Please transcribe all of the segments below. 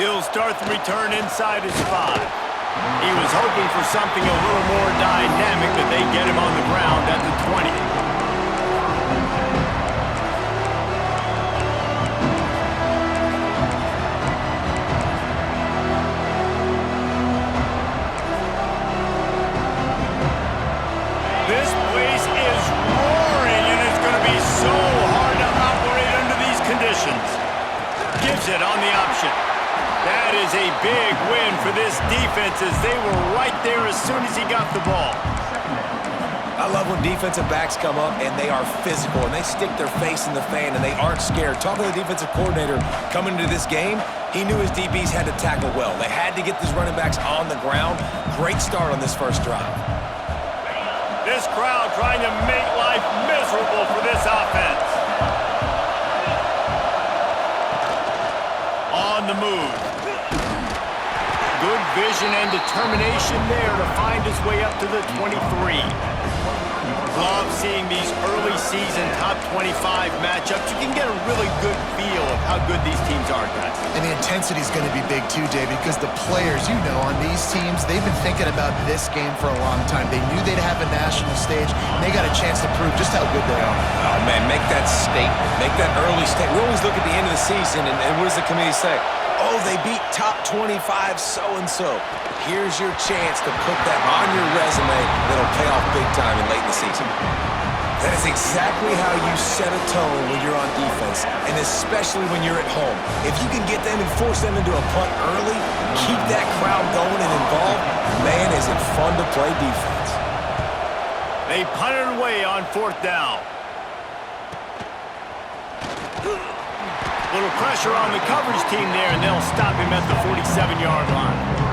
He'll start the return inside his 5. He was hoping for something a little more dynamic, but they get him on the ground at the 20. This place is roaring, and it's going to be so hard to operate under these conditions. Gives it on the option. That is a big win for this defense as they were right there as soon as he got the ball. I love when defensive backs come up and they are physical and they stick their face in the fan and they aren't scared. Talking to the defensive coordinator coming into this game, he knew his DBs had to tackle well. They had to get these running backs on the ground. Great start on this first drive. This crowd trying to make life miserable for this offense. On the move. Good vision and determination there to find his way up to the 23. Love seeing these early season top 25 matchups. You can get a really good feel of how good these teams are, guys. And the intensity is going to be big too, David, because the players, you know, on these teams, they've been thinking about this game for a long time. They knew they'd have a national stage, and they got a chance to prove just how good they are. Oh, man, make that statement. Make that early statement. We always look at the end of the season, and what does the committee say? Oh, they beat top 25 so-and-so. Here's your chance to put that on your resume that'll pay off big time and late in the season. That is exactly how you set a tone when you're on defense, and especially when you're at home. If you can get them and force them into a punt early, keep that crowd going and involved, man, is it fun to play defense. They punted away on 4th down. Little pressure on the coverage team there, and they'll stop him at the 47-yard line.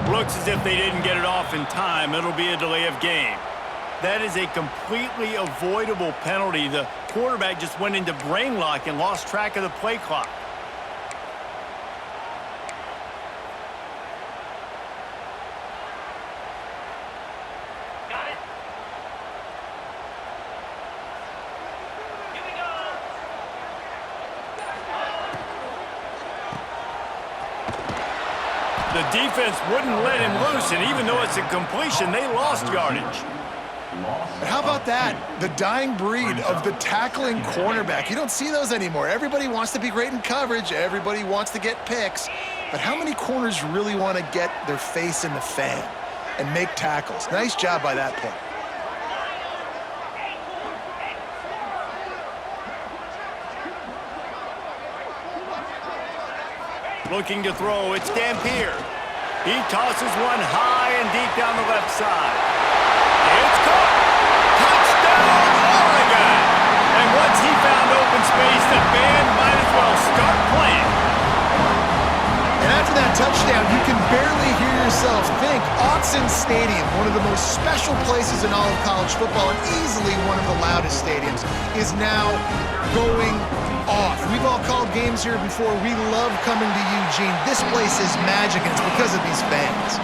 Looks as if they didn't get it off in time. It'll be a delay of game. That is a completely avoidable penalty. The quarterback just went into brain lock and lost track of the play clock. Got it. Here we go. The defense wouldn't let him loose, and even though it's a completion, they lost yardage. How about that? The dying breed of the tackling cornerback. You don't see those anymore. Everybody wants to be great in coverage. Everybody wants to get picks. But how many corners really want to get their face in the fan and make tackles? Nice job by that point. Looking to throw, it's Dampier. He tosses one high and deep down the left side. It's caught. Touchdown, Oregon! And once he found open space, the band might as well start playing. And after that touchdown, you can barely hear yourself think. Autzen Stadium, one of the most special places in all of college football and easily one of the loudest stadiums, is now going off. We've all called games here before. We love coming to Eugene. This place is magic, and it's because of these fans.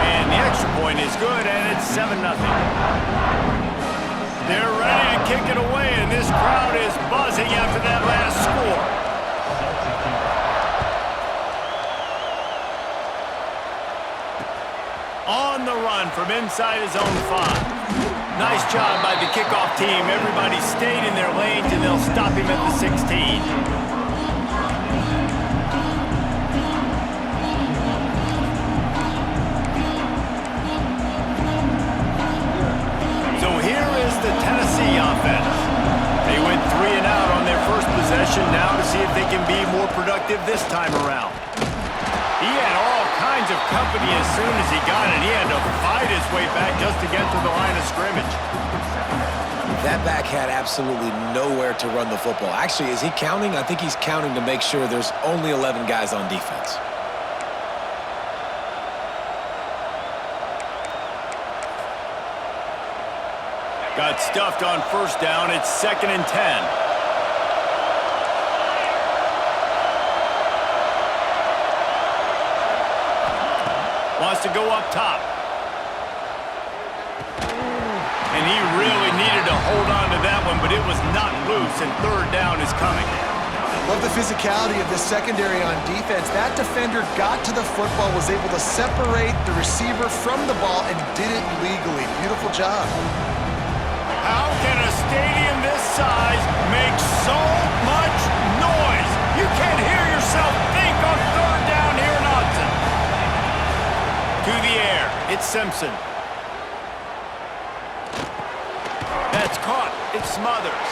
And the extra point is good, and it's 7-0. They're ready to kick it away, and this crowd is buzzing after that last score. On the run from inside his own 5. Nice job by the kickoff team. Everybody stayed in their lanes, and they'll stop him at the 16. So here is the Tennessee offense. They went 3 and out on their first possession. Now to see if they can be more productive this time around. He had all kinds of company as soon as he got it. He had to fight his way back just to get to the line of scrimmage. That back had absolutely nowhere to run the football. Actually, is he counting? I think he's counting to make sure there's only 11 guys on defense. Got stuffed on first down. It's 2nd and 10. Wants to go up top. And he really needed to hold on to that one, but it was not loose, and 3rd down is coming. Love the physicality of the secondary on defense. That defender got to the football, was able to separate the receiver from the ball, and did it legally. Beautiful job. How can a stadium this size make so much noise? You can't hear yourself think on 3rd down here in Autzen. To the air, it's Simpson. That's caught. It's Smothers.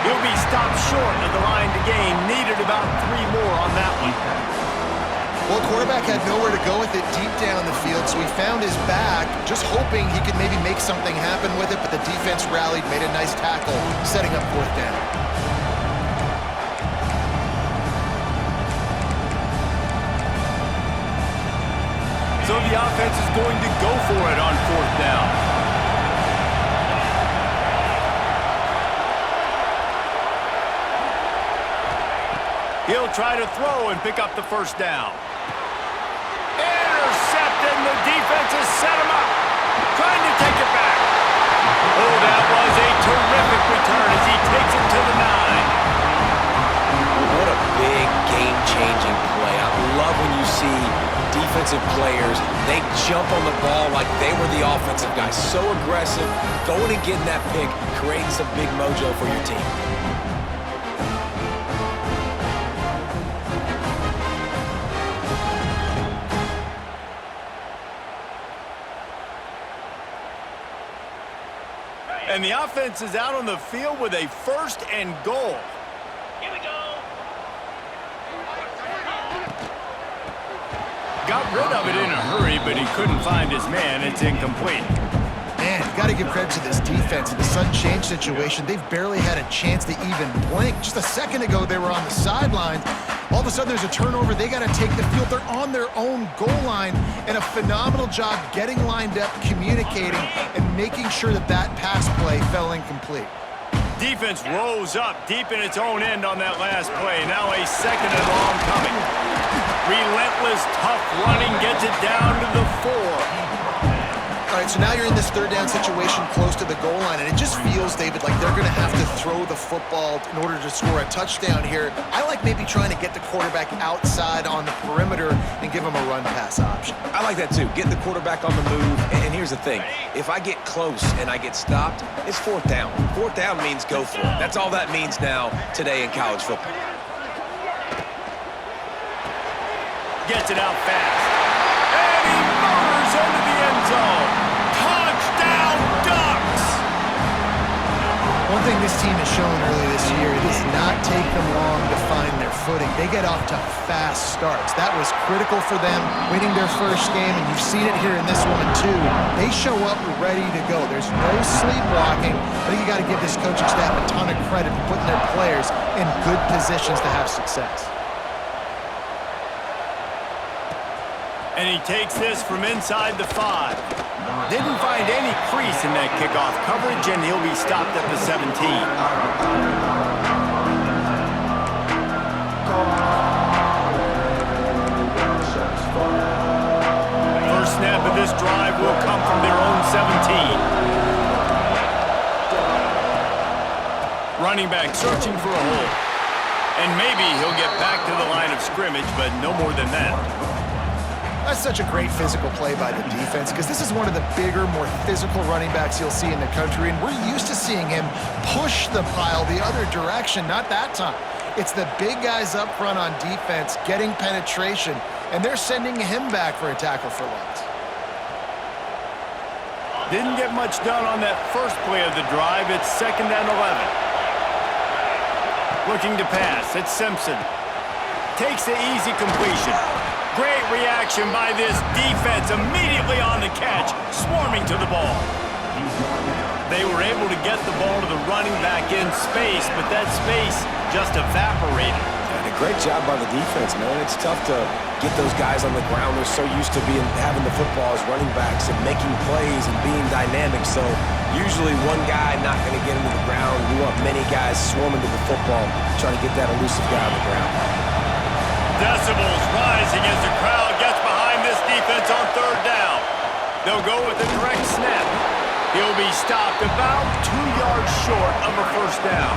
He'll be stopped short of the line to gain. Needed about 3 more on that one. Well, quarterback had nowhere to go with it deep down the field, so he found his back, just hoping he could maybe make something happen with it, but the defense rallied, made a nice tackle, setting up 4th down. So the offense is going to go for it on 4th down. He'll try to throw and pick up the 1st down. Intercepted, and the defense has set him up. Trying to take it back. Oh, that was a terrific return as he takes it to the 9. What a big game-changing play. I love when you see defensive players, they jump on the ball like they were the offensive guys. So aggressive, going and getting that pick, creating some big mojo for your team. And the offense is out on the field with a 1st and goal. Here we go. Got rid of it in a hurry, but he couldn't find his man. It's incomplete. Man, you got to give credit to this defense. In the sudden change situation, they've barely had a chance to even blink. Just a second ago, they were on the sidelines. All of a sudden, there's a turnover. They got to take the field. They're on their own goal line, and a phenomenal job getting lined up, communicating, and making sure that that pass play fell incomplete. Defense rose up deep in its own end on that last play. Now a 2nd and long coming. Relentless, tough running gets it down to the 4. All right, so now you're in this 3rd down situation close to the goal line, and it just feels, David, like they're going to have to throw the football in order to score a touchdown here. I like maybe trying to get the quarterback outside on the perimeter and give him a run-pass option. I like that too, getting the quarterback on the move. And here's the thing, if I get close and I get stopped, it's 4th down. 4th down means go for it. That's all that means now today in college football. Gets it out fast. And he motors into the end zone. Touchdown, Ducks! One thing this team has shown early this year, it does not take them long to find their footing. They get off to fast starts. That was critical for them, winning their first game, and you've seen it here in this one too. They show up ready to go. There's no sleepwalking. I think you got to give this coaching staff a ton of credit for putting their players in good positions to have success. And he takes this from inside the 5. Didn't find any crease in that kickoff coverage, and he'll be stopped at the 17. First snap of this drive will come from their own 17. Running back searching for a hole. And maybe he'll get back to the line of scrimmage, but no more than that. That's such a great physical play by the defense because this is one of the bigger, more physical running backs you'll see in the country, and we're used to seeing him push the pile the other direction. Not that time. It's the big guys up front on defense getting penetration, and they're sending him back for a tackle for loss. Didn't get much done on that first play of the drive. It's 2nd and 11. Looking to pass. It's Simpson. Takes the easy completion. Great reaction by this defense, immediately on the catch, swarming to the ball. They were able to get the ball to the running back in space, but that space just evaporated. And a great job by the defense, man. It's tough to get those guys on the ground. They're so used to having the football as running backs and making plays and being dynamic. So usually one guy not going to get into the ground. We want many guys swarming to the football, trying to get that elusive guy on the ground. Decibels rising as the crowd gets behind this defense on third down. They'll go with a direct snap. He'll be stopped about 2 yards short of a first down.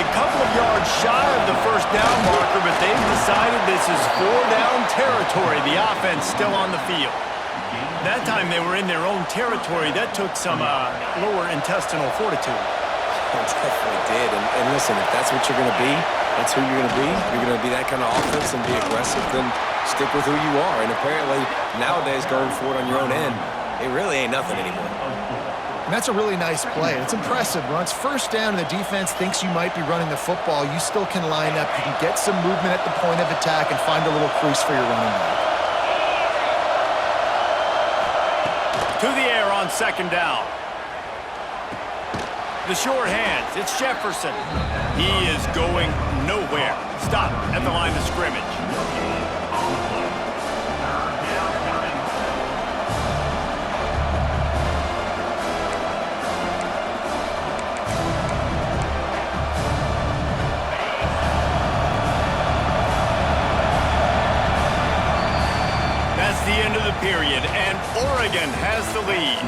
A couple of yards shy of the first down marker, but they've decided this is 4-down territory. The offense still on the field. That time they were in their own territory. That took some lower intestinal fortitude. It definitely did. And listen, if that's what you're going to be, that's who you're going to be. You're going to be that kind of offense and be aggressive, then stick with who you are. And apparently, nowadays, going forward on your own end, it really ain't nothing anymore. And that's a really nice play. It's impressive. When it's first down and the defense thinks you might be running the football, you still can line up. You can get some movement at the point of attack and find a little crease for your running back. To the air on second down. The short hands, it's Jefferson. He is going nowhere. Stop at the line of scrimmage. That's the end of the period, and Oregon has the lead.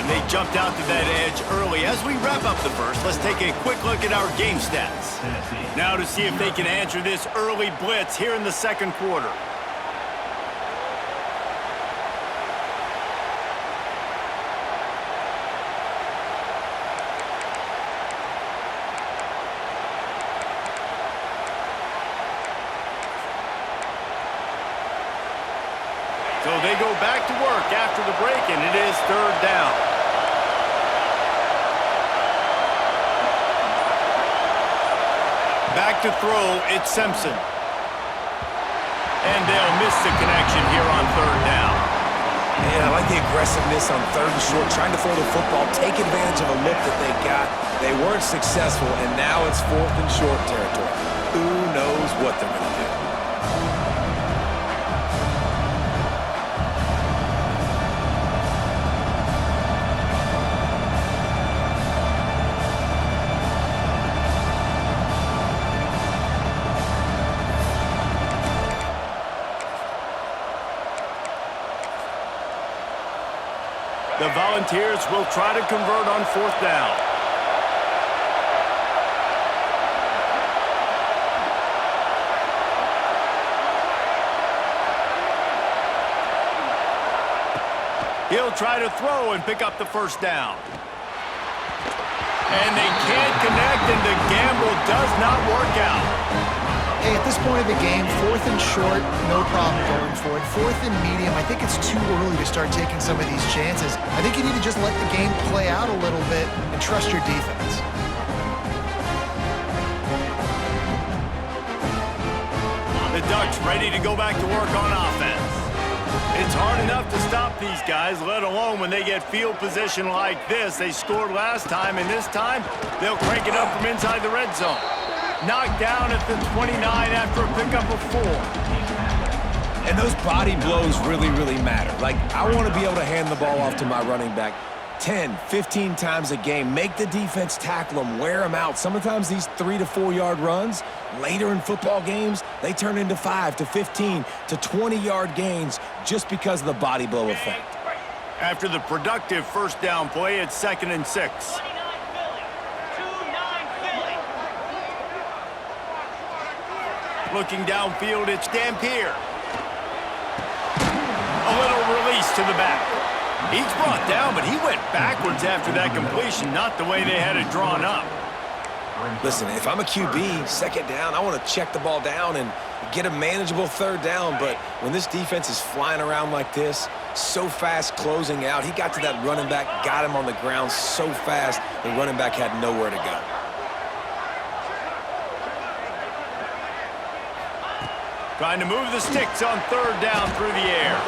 And they jumped out to that edge early. As we wrap up the first, let's take a quick look at our game stats. Now to see if they can answer this early blitz here in the second quarter. So they go back to work after the break, and it is third down. Back to throw, it's Simpson. And they'll miss the connection here on third down. Man, I like the aggressiveness on third and short, trying to throw the football, take advantage of a look that they got. They weren't successful, and now it's fourth and short territory. Who knows what they're going to do? The Volunteers will try to convert on fourth down. He'll try to throw and pick up the first down. And they can't connect, and the gamble does not work out. Hey, at this point of the game, fourth and short, no problem going for it. Fourth and medium, I think it's too early to start taking some of these chances. I think you need to just let the game play out a little bit and trust your defense. The Ducks ready to go back to work on offense. It's hard enough to stop these guys, let alone when they get field position like this. They scored last time, and this time they'll crank it up from inside the red zone. Knocked down at the 29 after a pickup of 4. And those body blows really, really matter. Like, I want to be able to hand the ball off to my running back 10, 15 times a game. Make the defense tackle them, wear them out. Sometimes these 3 to 4 yard runs, later in football games, they turn into 5 to 15 to 20 yard gains just because of the body blow effect. After the productive first down play, it's 2nd and 6. Looking downfield, it's Dampier. A little release to the back. He's brought down, but he went backwards after that completion, not the way they had it drawn up. Listen, if I'm a QB, second down, I want to check the ball down and get a manageable third down, but when this defense is flying around like this, so fast closing out, he got to that running back, got him on the ground so fast, the running back had nowhere to go. Trying to move the sticks on third down through the air.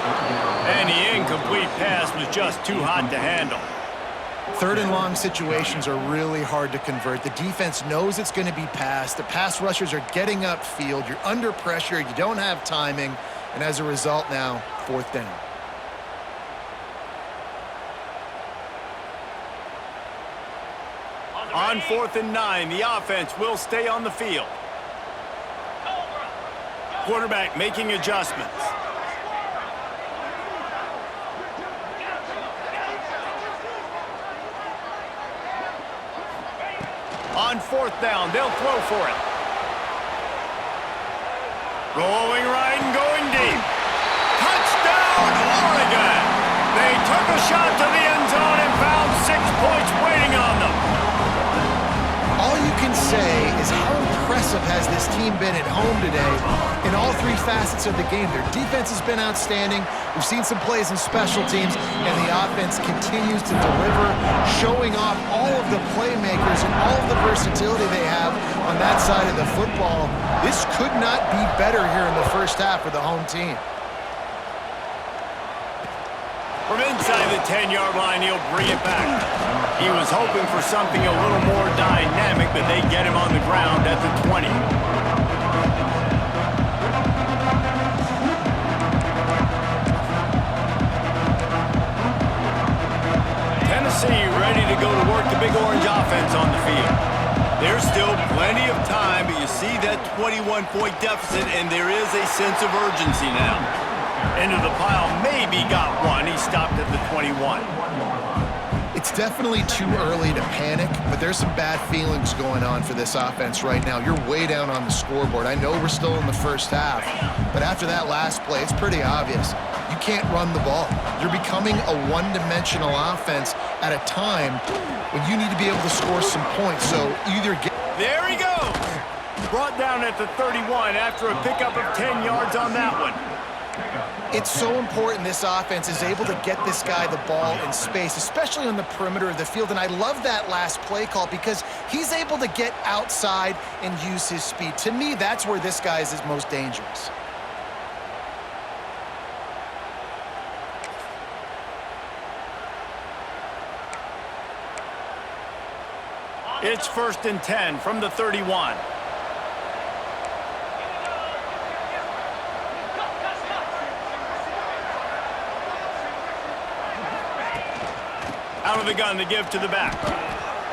And the incomplete pass was just too hot to handle. Third and long situations are really hard to convert. The defense knows it's going to be passed. The pass rushers are getting upfield. You're under pressure. You don't have timing. And as a result now, fourth down. On 4th and 9, the offense will stay on the field. Quarterback making adjustments. On 4th down, they'll throw for it. Rolling right and going deep. Touchdown, Oregon! They took a shot to the end zone and found 6 points waiting on them. All you can say is how impressive has this team been at home today in all three facets of the game. Their defense has been outstanding. We've seen some plays in special teams, and the offense continues to deliver, showing off all of the playmakers and all of the versatility they have on that side of the football. This could not be better here in the first half for the home team. From inside the 10-yard line, he'll bring it back. He was hoping for something a little more dynamic, but they get him on the ground at the 20. Tennessee ready to go to work the Big Orange offense on the field. There's still plenty of time, but you see that 21-point deficit, and there is a sense of urgency now. Into the pile, maybe got one. He stopped at the 21. It's definitely too early to panic, but there's some bad feelings going on for this offense right now. You're way down on the scoreboard. I know we're still in the first half, but after that last play, it's pretty obvious. You can't run the ball. You're becoming a one-dimensional offense at a time when you need to be able to score some points. So either get... There he goes! Brought down at the 31 after a pickup of 10 yards on that one. It's so important this offense is able to get this guy the ball in space, especially on the perimeter of the field. And I love that last play call because he's able to get outside and use his speed. To me, that's where this guy is his most dangerous. It's 1st and 10 from the 31. Out of the gun to give to the back.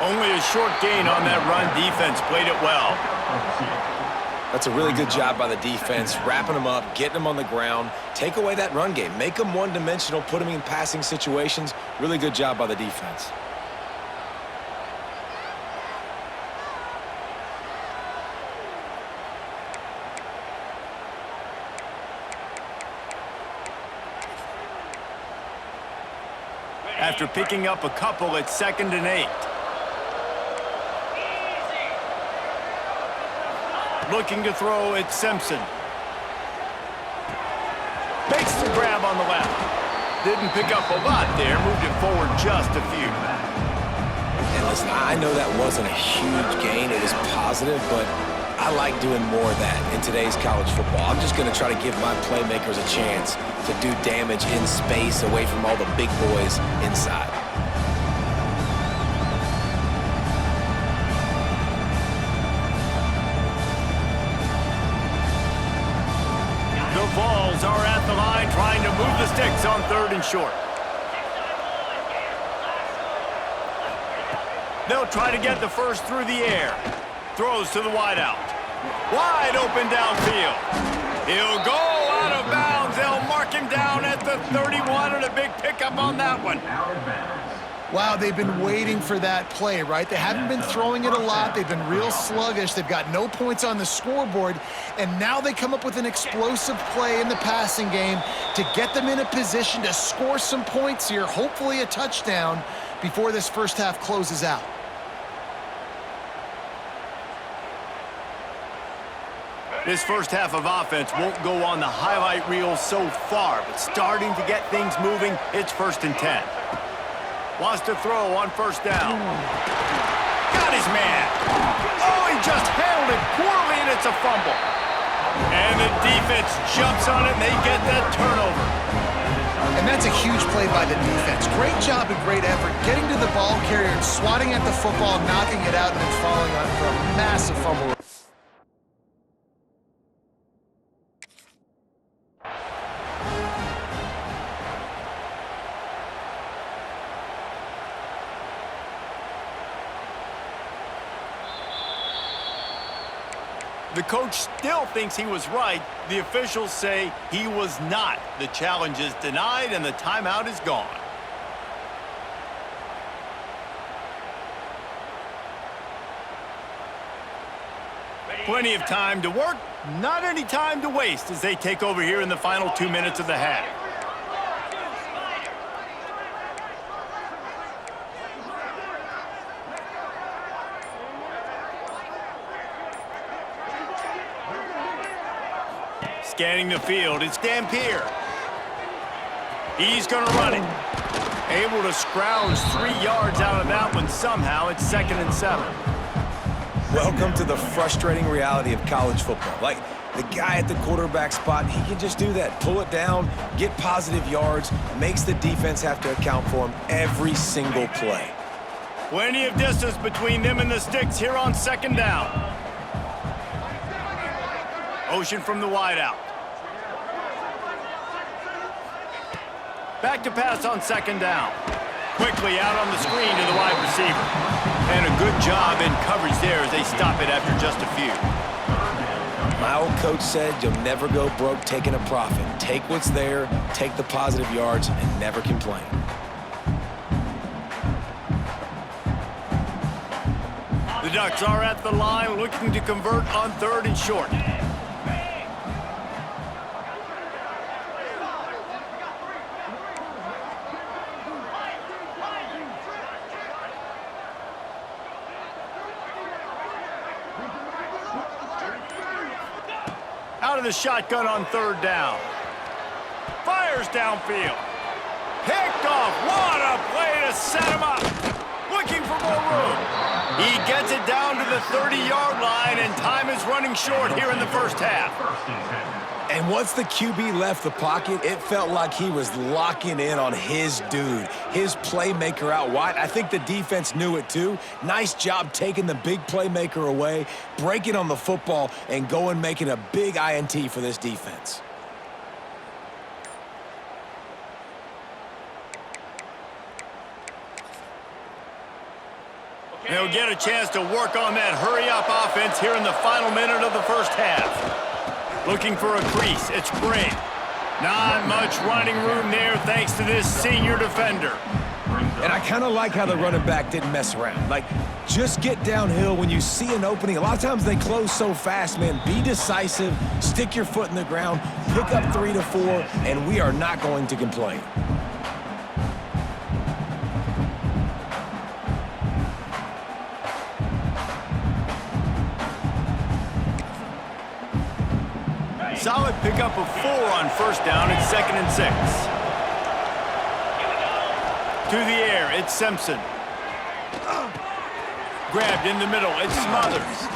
Only a short gain on that run. Defense played it well. That's a really good job by the defense, wrapping them up, getting them on the ground. Take away that run game. Make them one-dimensional, put them in passing situations. Really good job by the defense. After picking up a couple, it's 2nd and 8. Looking to throw, it's Simpson. Makes the grab on the left. Didn't pick up a lot there, moved it forward just a few. And listen, I know that wasn't a huge gain. It was positive, but I like doing more of that in today's college football. I'm just going to try to give my playmakers a chance to do damage in space away from all the big boys inside. The Vols are at the line trying to move the sticks on 3rd and short. They'll try to get the first through the air. Throws to the wideout. Wide open downfield. He'll go out of bounds. They'll mark him down at the 31 and a big pickup on that one. Wow, they've been waiting for that play, right? They haven't been throwing it a lot. They've been real sluggish. They've got no points on the scoreboard. And now they come up with an explosive play in the passing game to get them in a position to score some points here, hopefully a touchdown, before this first half closes out. This first half of offense won't go on the highlight reel so far, but starting to get things moving, it's 1st and 10. Wants to throw on 1st down. Got his man. Oh, he just handled it poorly, and it's a fumble. And the defense jumps on it, and they get that turnover. And that's a huge play by the defense. Great job and great effort getting to the ball carrier and swatting at the football, knocking it out, and then falling on it for a massive fumble. The coach still thinks he was right. The officials say he was not. The challenge is denied and the timeout is gone. Plenty of time to work, not any time to waste as they take over here in the final 2 minutes of the half. Scanning the field, it's Dampier. He's going to run it. Able to scrounge 3 yards out of that one somehow. It's 2nd and 7. Welcome to the frustrating reality of college football. Like, the guy at the quarterback spot, he can just do that. Pull it down, get positive yards, makes the defense have to account for him every single play. Plenty of distance between them and the sticks here on 2nd down. Ocean from the wideout. Back to pass on 2nd down. Quickly out on the screen to the wide receiver. And a good job in coverage there as they stop it after just a few. My old coach said you'll never go broke taking a profit. Take what's there, take the positive yards, and never complain. The Ducks are at the line looking to convert on 3rd and short. Out of the shotgun on 3rd down. Fires downfield. Picked off. What a play to set him up. Looking for more room. He gets it down to the 30-yard line, and time is running short here in the first half. And once the QB left the pocket, it felt like he was locking in on his dude, his playmaker out wide. I think the defense knew it too. Nice job taking the big playmaker away, breaking on the football, and going making a big INT for this defense. They'll get a chance to work on that hurry-up offense here in the final minute of the first half. Looking for a crease. It's Bray. Not much running room there thanks to this senior defender. And I kind of like how the running back didn't mess around. Like, just get downhill when you see an opening. A lot of times they close so fast, man. Be decisive, stick your foot in the ground, pick up 3 to 4, and we are not going to complain. Solid pickup of 4 on 1st down. It's 2nd and 6. To the air, it's Simpson. Grabbed in the middle, it's Smothers.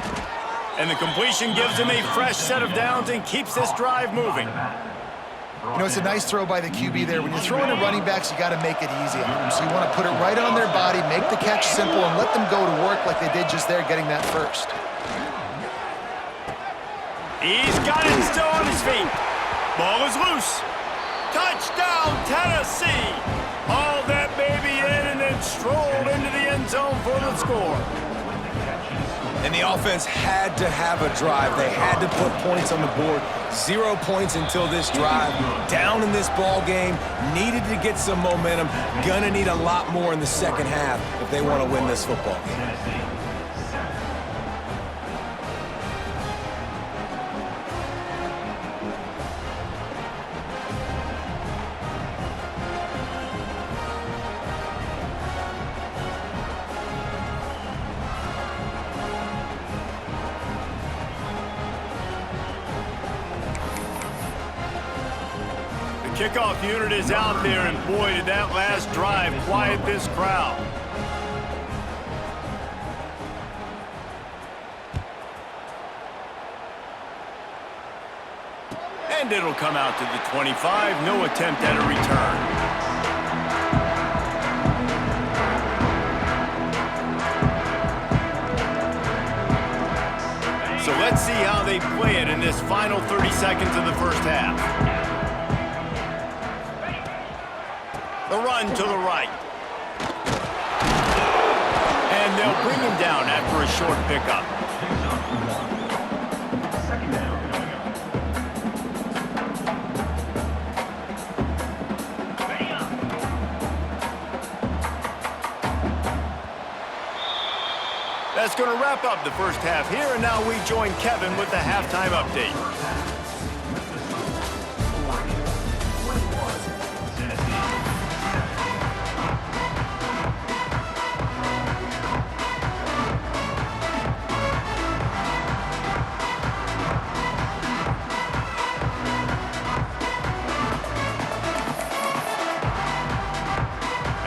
And the completion gives him a fresh set of downs and keeps this drive moving. You know, it's a nice throw by the QB there. When you're throwing to running backs, you got to make it easy on them. So you want to put it right on their body, make the catch simple, and let them go to work like they did just there, getting that first. He's got it still on his feet. Ball is loose. Touchdown, Tennessee. Hauled that baby in and then strolled into the end zone for the score. And the offense had to have a drive. They had to put points on the board. 0 points until this drive. Down in this ball game. Needed to get some momentum. Gonna need a lot more in the second half if they want to win this football game. Kickoff unit is out there, and boy, did that last drive quiet this crowd. And it'll come out to the 25. No attempt at a return. So let's see how they play it in this final 30 seconds of the first half. The run to the right. And they'll bring him down after a short pickup. That's going to wrap up the first half here, and now we join Kevin with the halftime update.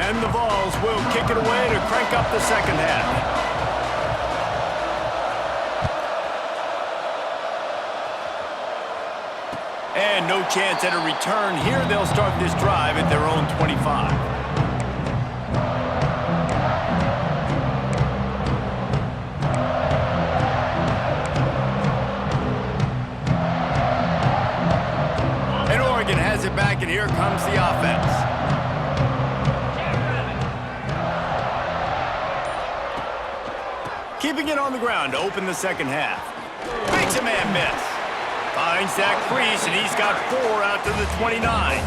And the Vols will kick it away to crank up the second half. And no chance at a return here. They'll start this drive at their own 25. And Oregon has it back, and here comes the offense. Keeping it on the ground to open the second half. Makes a man miss. Finds that crease, and he's got 4 out to the 29.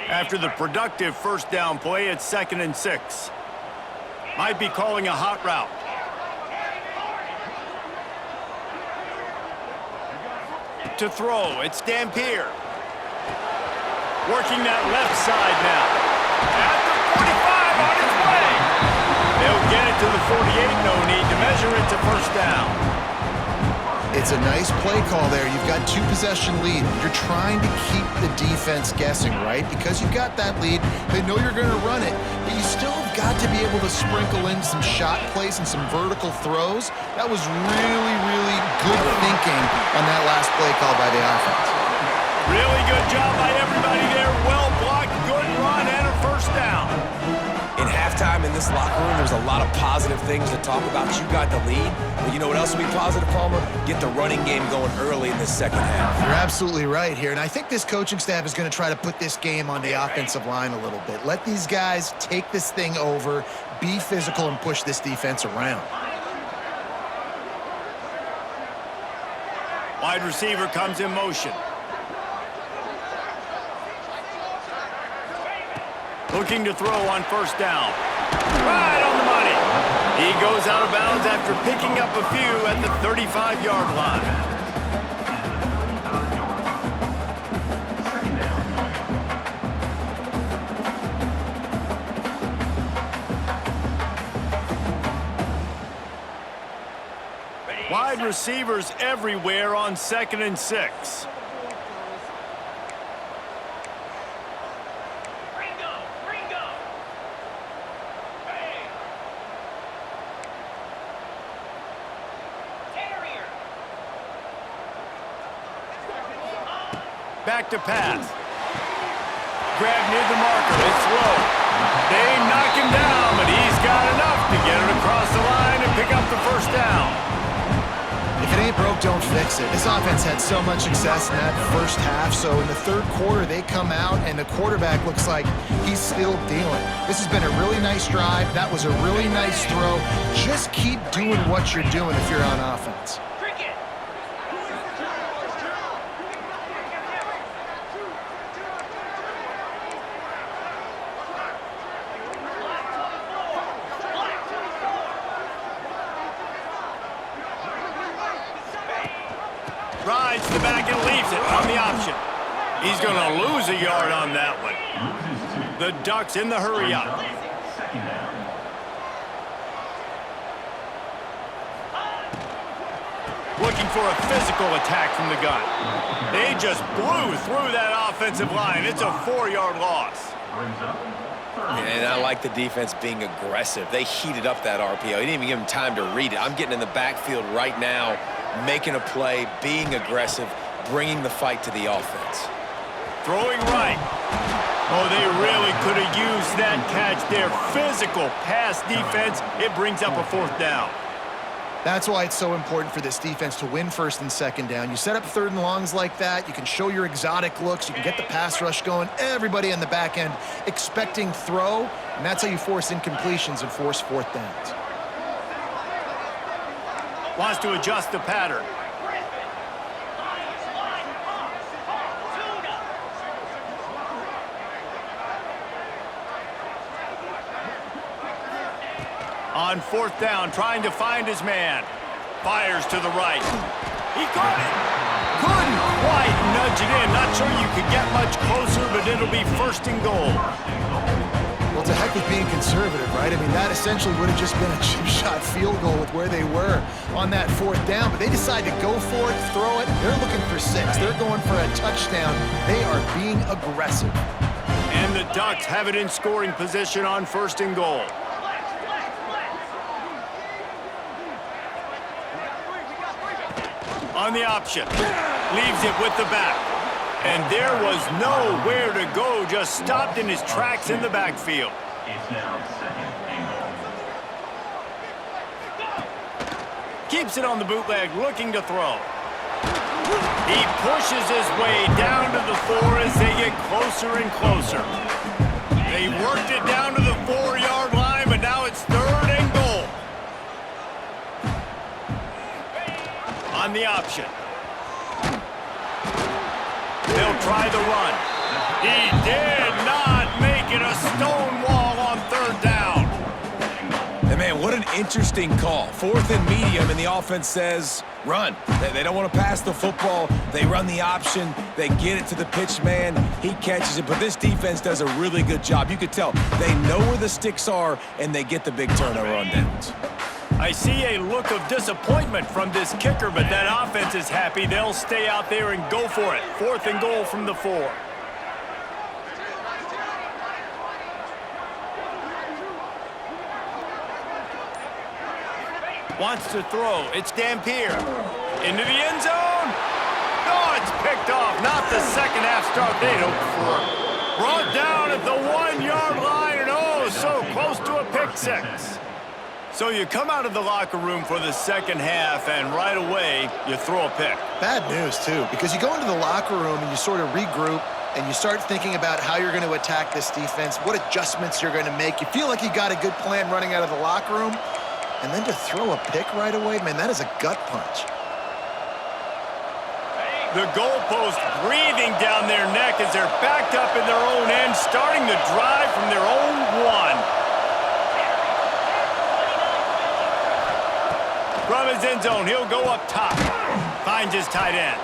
After the productive first down play, it's 2nd and 6. Might be calling a hot route. To throw, it's Dampier. Working that left side now. At the 45 on its way. They'll get it to the 48, no need to measure it to first down. It's a nice play call there. You've got 2-possession lead. You're trying to keep the defense guessing, right? Because you've got that lead, they know you're going to run it, but you still have got to be able to sprinkle in some shot plays and some vertical throws. That was really, really good thinking on that last play call by the offense. Really good job by everybody there. Well blocked, good run, and a first down. In halftime in this locker room, there's a lot of positive things to talk about. You got the lead, but you know what else will be positive, Palmer? Get the running game going early in the second half. You're absolutely right here, and I think this coaching staff is going to try to put this game on the offensive line a little bit. Let these guys take this thing over, be physical, and push this defense around. Wide receiver comes in motion. Looking to throw on first down. Right on the money. He goes out of bounds after picking up a few at the 35-yard line. Wide receivers everywhere on 2nd and 6. Back to pass. Grab near the marker. It's low. They knock him down, but he's got enough to get it across the line and pick up the first down. If it ain't broke, don't fix it. This offense had so much success in that first half, so in the third quarter, they come out, and the quarterback looks like he's still dealing. This has been a really nice drive. That was a really nice throw. Just keep doing what you're doing if you're on offense. Rides the back and leaves it on the option. He's going to lose a yard on that one. The Ducks in the hurry up. looking for a physical attack from the gun. They just blew through that offensive line. It's a 4-yard loss. And I like the defense being aggressive. They heated up that RPO. He didn't even give them time to read it. I'm getting in the backfield right now, making a play, being aggressive, bringing the fight to the offense. Throwing right. Oh, they really could have used that catch there. Physical pass defense. It brings up a 4th down. That's why it's so important for this defense to win 1st and 2nd down. You set up 3rd and longs like that, you can show your exotic looks, you can get the pass rush going, everybody on the back end expecting throw, and that's how you force incompletions and force 4th downs. Wants to adjust the pattern. On 4th down, trying to find his man. Fires to the right. He caught it. Couldn't quite nudge it in. Not sure you could get much closer, but it'll be 1st and goal. Well, to heck with being conservative, right? I mean, that essentially would have just been a chip shot field goal with where they were on that 4th down, but they decided to go for it, throw it. They're looking for 6. They're going for a touchdown. They are being aggressive. And the Ducks have it in scoring position on 1st and goal. On the option, leaves it with the back. And there was nowhere to go, just stopped in his tracks in the backfield. Keeps it on the bootleg, looking to throw. He pushes his way down to the 4 as they get closer and closer. They worked it down to the 4-yard line, but now it's 3rd and goal. On the option. They'll try the run. He did not make it a stone wall on 3rd down. And man, what an interesting call. 4th and medium, and the offense says, run. They don't want to pass the football. They run the option. They get it to the pitch man. He catches it, but this defense does a really good job. You could tell they know where the sticks are, and they get the big turnover on downs. I see a look of disappointment from this kicker, but that offense is happy. They'll stay out there and go for it. 4th and goal from the 4. Wants to throw. It's Dampier. Into the end zone. No, it's picked off. Not the second half start they'd hoped for. Brought down at the 1-yard line, and oh, so close to a pick 6. So you come out of the locker room for the 2nd half, and right away, you throw a pick. Bad news, too, because you go into the locker room and you sort of regroup and you start thinking about how you're going to attack this defense, what adjustments you're going to make. You feel like you got a good plan running out of the locker room, and then to throw a pick right away, man, that is a gut punch. The goalpost breathing down their neck as they're backed up in their own end, starting the drive from their own 1. From his end zone, he'll go up top. Finds his tight end.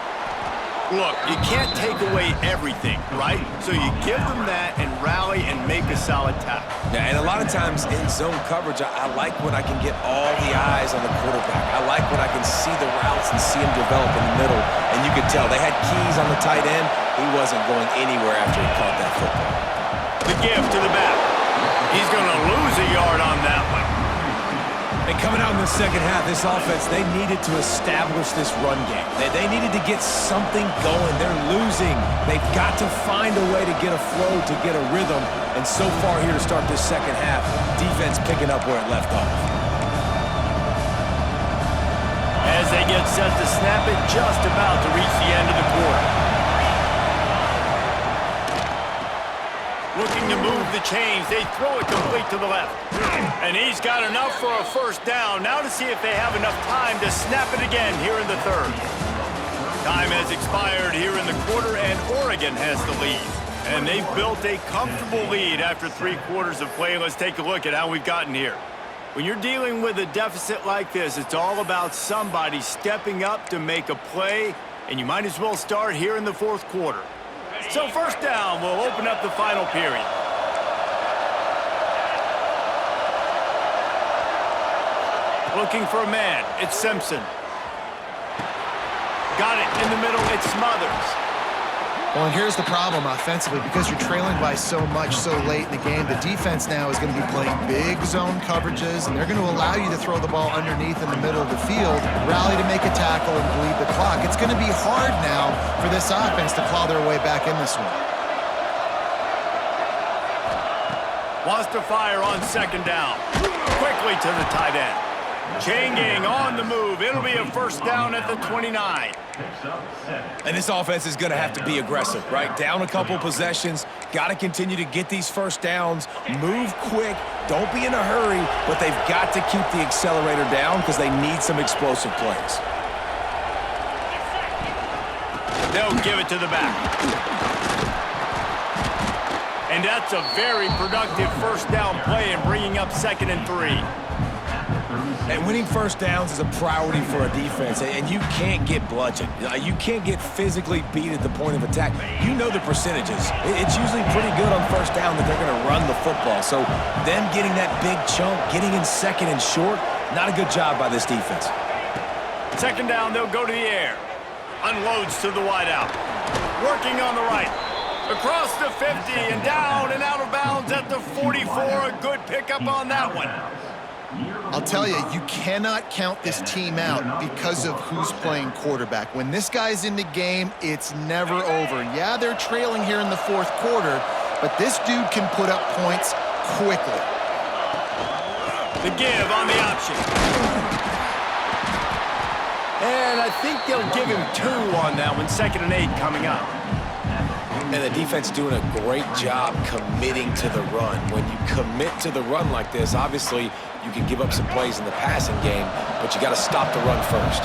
Look, you can't take away everything, right? So you give them that and rally and make a solid tackle. Yeah, and a lot of times in zone coverage, I like when I can get all the eyes on the quarterback. I like when I can see the routes and see him develop in the middle. And you could tell they had keys on the tight end. He wasn't going anywhere after he caught that football. The give to the back. He's going to lose a yard on that one. And coming out in the 2nd half, this offense, they needed to establish this run game. They needed to get something going. They're losing. They've got to find a way to get a flow, to get a rhythm. And so far here to start this 2nd half, defense picking up where it left off. As they get set to snap it, just about to reach the end of the quarter. Looking to move the chains. They throw it complete to the left. And he's got enough for a 1st down. Now to see if they have enough time to snap it again here in the 3rd. Time has expired here in the quarter, and Oregon has the lead. And they've built a comfortable lead after 3 quarters of play. Let's take a look at how we've gotten here. When you're dealing with a deficit like this, it's all about somebody stepping up to make a play, and you might as well start here in the 4th quarter. So 1st down will open up the final period. Looking for a man. It's Simpson. Got it in the middle. It smothers. Well, and here's the problem offensively. Because you're trailing by so much so late in the game, the defense now is going to be playing big zone coverages, and they're going to allow you to throw the ball underneath in the middle of the field, rally to make a tackle, and bleed the clock. It's going to be hard now for this offense to claw their way back in this one. Wants to fire on second down. Quickly to the tight end. Chain gang on the move. It'll be a first down at the 29. And this offense is going to have to be aggressive, right? Down a couple possessions. Got to continue to get these first downs. Move quick. Don't be in a hurry, but they've got to keep the accelerator down because they need some explosive plays. They'll give it to the back. And that's a very productive first down play in bringing up 2nd and 3. And winning first downs is a priority for a defense, and you can't get bludgeoned. You can't get physically beat at the point of attack. You know the percentages. It's usually pretty good on first down that they're going to run the football. So them getting that big chunk, getting in 2nd and short, not a good job by this defense. 2nd down, they'll go to the air. Unloads to the wideout. Working on the right. Across the 50 and down and out of bounds at the 44. A good pickup on that one. I'll tell you, you cannot count this team out because of who's playing quarterback. When this guy's in the game, it's never over. Yeah, they're trailing here in the 4th quarter, but this dude can put up points quickly. The give on the option. And I think they'll give him 2 on that one. 2nd and 8 coming up. And the defense doing a great job committing to the run. When you commit to the run like this, obviously you can give up some plays in the passing game, but you got to stop the run first.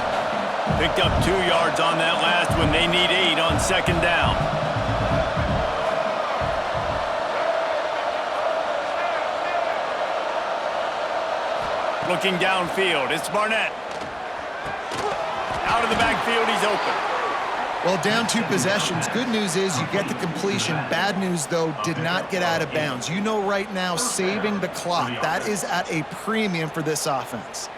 Picked up 2 yards on that last one. They need 8 on 2nd down. Looking downfield, it's Barnett. Out of the backfield, he's open. Well, down 2 possessions. Good news is you get the completion. Bad news, though, did not get out of bounds. You know right now, saving the clock, that is at a premium for this offense.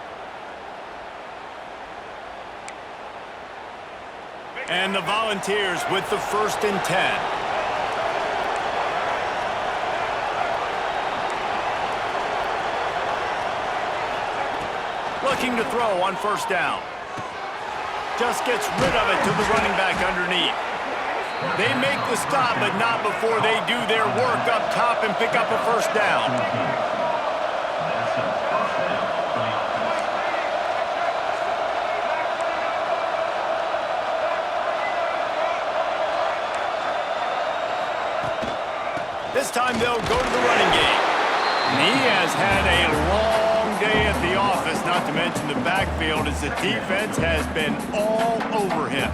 And the Volunteers with the 1st and 10. Looking to throw on 1st down. Just gets rid of it to the running back underneath. They make the stop, but not before they do their work up top and pick up a 1st down. This time they'll go to the running game. And he has had a long day at the office, not to mention the backfield, as the defense has been all over him.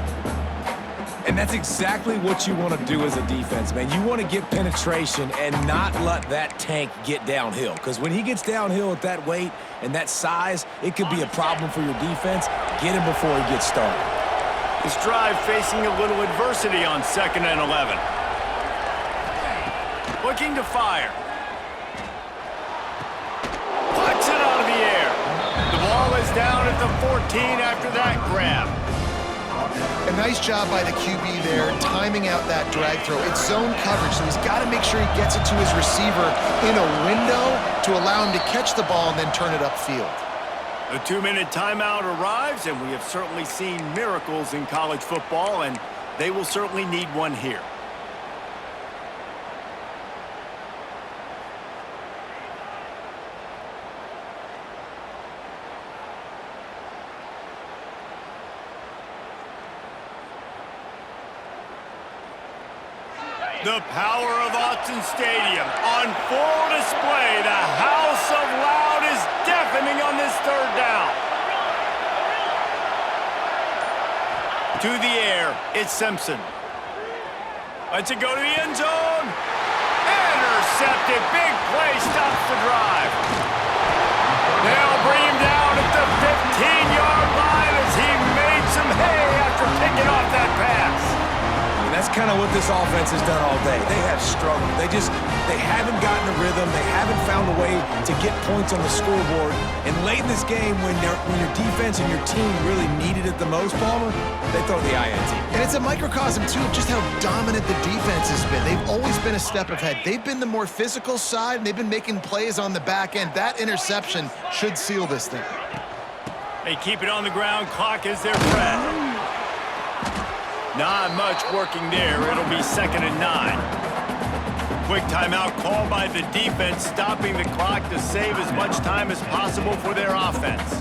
And that's exactly what you want to do as a defense, man. You want to get penetration and not let that tank get downhill. Because when he gets downhill at that weight and that size, it could be a problem for your defense. Get him before he gets started. This drive facing a little adversity on 2nd and 11. Looking to fire. Puts it out of the air. The ball is down at the 14 after that grab. A nice job by the QB there, timing out that drag throw. It's zone coverage, so he's got to make sure he gets it to his receiver in a window to allow him to catch the ball and then turn it upfield. A 2-minute timeout arrives, and we have certainly seen miracles in college football, and they will certainly need one here. The power of Autzen Stadium on full display. The House of Loud is deafening on this 3rd down. To the air, it's Simpson. Lets it go to the end zone. Intercepted. Big play stops the drive. They'll bring him down at the 15-yard line as he made some hay after picking off that pass. that's kind of what this offense has done all day. They have struggled. They haven't gotten a rhythm. They haven't found a way to get points on the scoreboard. And late in this game, when your defense and your team really needed it the most, Palmer, they throw the INT. And it's a microcosm, too, of just how dominant the defense has been. They've always been a step ahead. They've been the more physical side, and they've been making plays on the back end. That interception should seal this thing. They keep it on the ground. Clock is their friend. Not much working there. It'll be 2nd and 9. Quick timeout called by the defense, stopping the clock to save as much time as possible for their offense.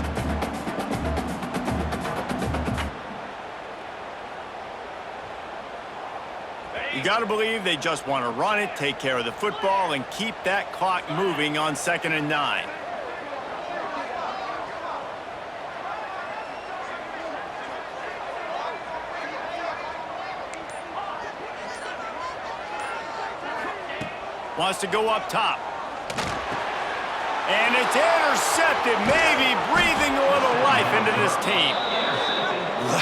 You got to believe they just want to run it, take care of the football, and keep that clock moving on 2nd and 9. Wants to go up top. And it's intercepted, maybe breathing a little life into this team.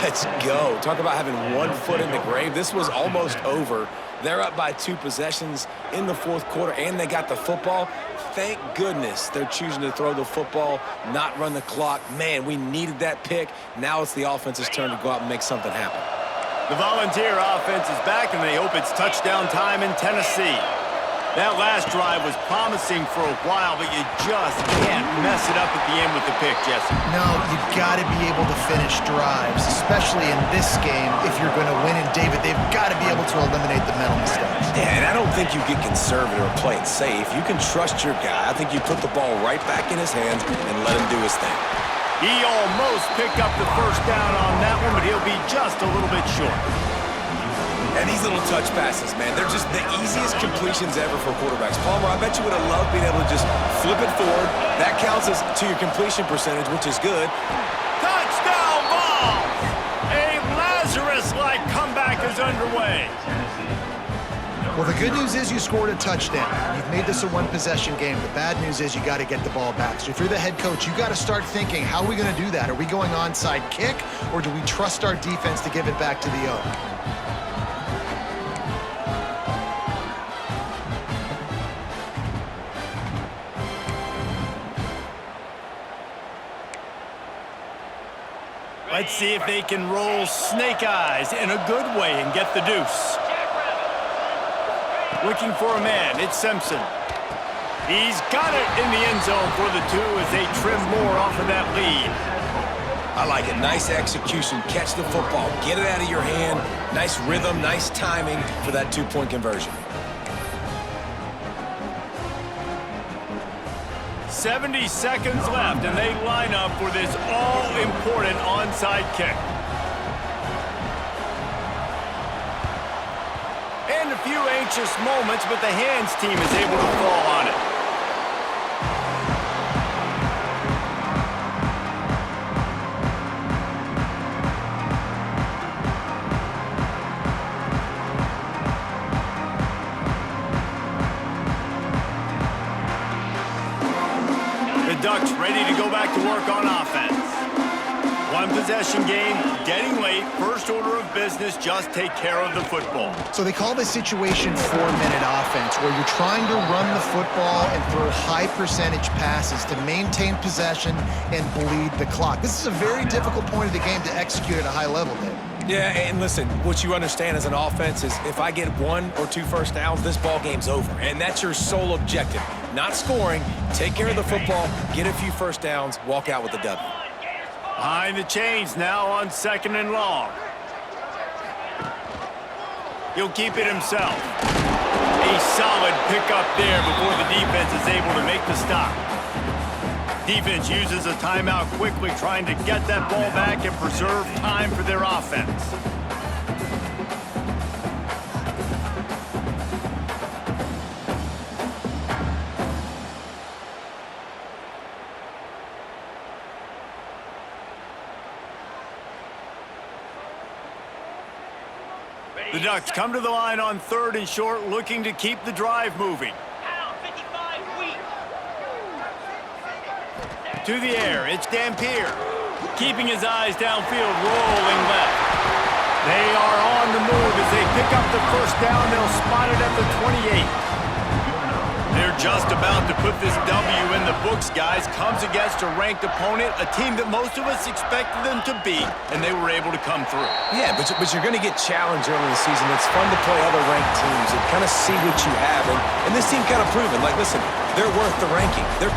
Let's go. Talk about having one foot in the grave. This was almost over. They're up by 2 possessions in the 4th quarter, and they got the football. Thank goodness they're choosing to throw the football, not run the clock. Man, we needed that pick. Now it's the offense's turn to go out and make something happen. The Volunteer offense is back, and they hope it's touchdown time in Tennessee. That last drive was promising for a while, but you just can't mess it up at the end with the pick, Jesse. No, you've got to be able to finish drives, especially in this game. If you're going to win, and David, they've got to be able to eliminate the mental mistakes. Yeah, and I don't think you get conservative or play it safe. You can trust your guy. I think you put the ball right back in his hands and let him do his thing. He almost picked up the first down on that one, but he'll be just a little bit short. And these little touch passes, man, they're just the easiest completions ever for quarterbacks. Palmer, I bet you would have loved being able to just flip it forward. That counts as to your completion percentage, which is good. Touchdown ball! A Lazarus-like comeback is underway. Well, the good news is you scored a touchdown. You've made this a one-possession game. The bad news is you got to get the ball back. So if you're the head coach, you got to start thinking, how are we going to do that? Are we going onside kick, or do we trust our defense to give it back to the O? Let's see if they can roll snake eyes in a good way and get the deuce. Looking for a man, it's Simpson. He's got it in the end zone for the 2 as they trim more off of that lead. I like it. Nice execution. Catch the football. Get it out of your hand. Nice rhythm, nice timing for that 2-point conversion. 70 seconds left, and they line up for this all-important onside kick. And a few anxious moments, but the hands team is able to fall on it. Ducks ready to go back to work on offense. One-possession game, getting late, first order of business, just take care of the football. So they call this situation 4-minute offense, where you're trying to run the football and throw high-percentage passes to maintain possession and bleed the clock. This is a very difficult point of the game to execute at a high level, Dave. Yeah, and listen, what you understand as an offense is if I get 1 or 2 first downs, this ball game's over. And that's your sole objective. Not scoring, take care of the football, get a few first downs, walk out with the W. Behind the chains now on 2nd and long. He'll keep it himself. A solid pickup there before the defense is able to make the stop. Defense uses a timeout quickly, trying to get that ball back and preserve time for their offense. The Ducks come to the line on 3rd and short, looking to keep the drive moving. To the air, it's Dampier. Keeping his eyes downfield, rolling left. They are on the move as they pick up the first down. They'll spot it at the 28. They're just about to put this W in the books, guys. Comes against a ranked opponent, a team that most of us expected them to beat, and they were able to come through. Yeah, but you're going to get challenged early in the season. It's fun to play other ranked teams and kind of see what you have. And this team kind of proven, like, listen, they're worth the ranking. They're